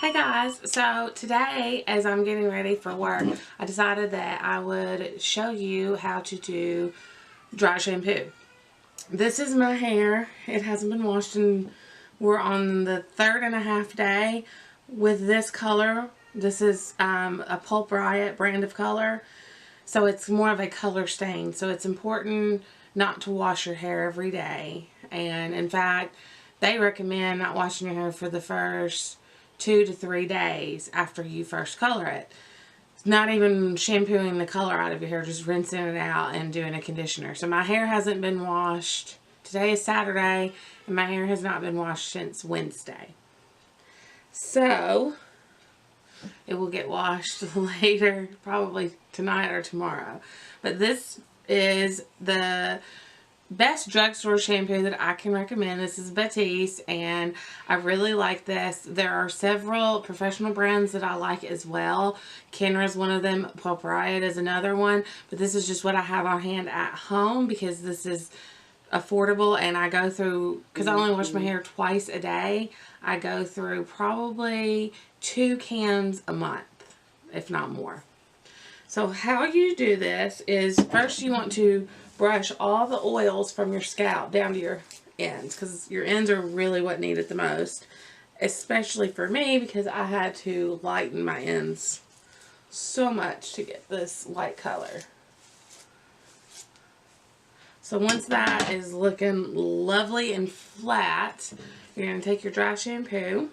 Hey guys, so today as I'm getting ready for work, I decided that I would show you how to do dry shampoo. This is my hair. It hasn't been washed and we're on the 3.5 day with this color. This is a Pulp Riot brand of color. So it's more of a color stain. So it's important not to wash your hair every day. And in fact, they recommend not washing your hair for the first 2 to 3 days after you first color it. It's not even shampooing the color out of your hair, just rinsing it out and doing a conditioner. So my hair hasn't been washed. Today is Saturday and my hair has not been washed since Wednesday. So it will get washed later, probably tonight or tomorrow. But this is the best drugstore shampoo that I can recommend. This is Batiste and I really like this. There are several professional brands that I like as well. Kenra is one of them. Pulp Riot is another one. But this is just what I have on hand at home because this is affordable, and I go through, because I only wash my hair twice a day, I go through probably 2 cans a month, if not more. So how you do this is first you want to brush all the oils from your scalp down to your ends, because your ends are really what need it the most, especially for me because I had to lighten my ends so much to get this light color. So once that is looking lovely and flat, you're going to take your dry shampoo.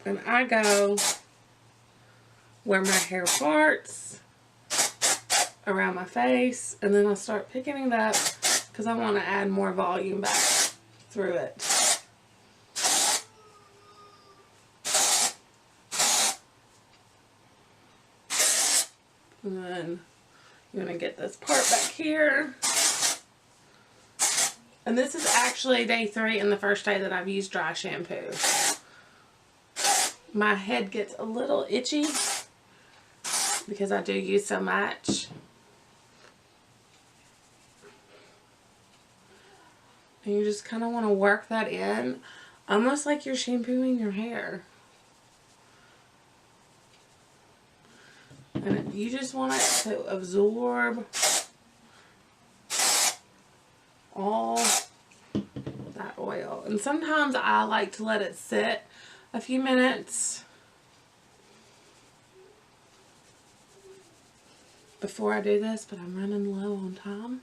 And I go where my hair parts, around my face, and then I'll start picking it up because I want to add more volume back through it. And then you want to get this part back here. And this is actually day 3 and the first day that I've used dry shampoo. My head gets a little itchy because I do use so much. And you just kind of want to work that in, almost like you're shampooing your hair. And you just want it to absorb all that oil. And sometimes I like to let it sit a few minutes before I do this, but I'm running low on time.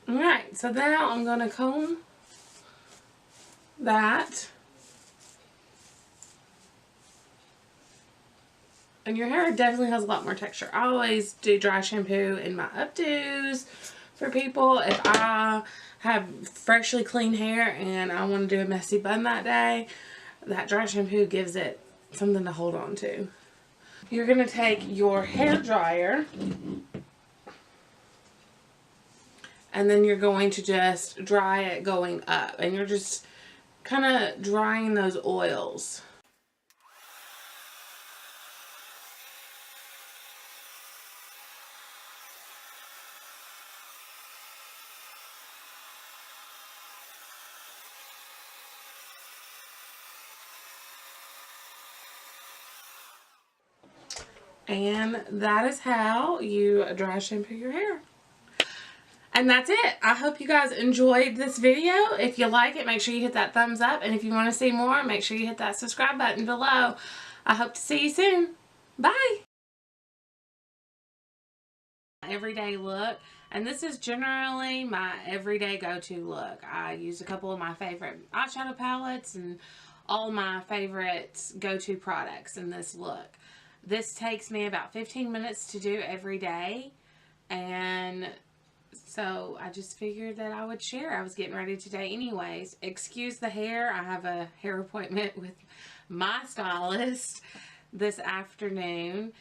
Alright, so now I'm going to comb that. And your hair definitely has a lot more texture. I always do dry shampoo in my updos for people. If I have freshly clean hair and I want to do a messy bun that day, that dry shampoo gives it something to hold on to. You're going to take your hair dryer and then you're going to just dry it going up. And you're just kind of drying those oils. And that is how you dry shampoo your hair. And that's it. I hope you guys enjoyed this video. If you like it, make sure you hit that thumbs up. And if you want to see more, make sure you hit that subscribe button below. I hope to see you soon. Bye. Everyday look. And this is generally my everyday go-to look. I use a couple of my favorite eyeshadow palettes and all my favorite go-to products in this look. This takes me about 15 minutes to do every day. And so I just figured that I would share. I was getting ready today anyways. Excuse the hair. I have a hair appointment with my stylist this afternoon.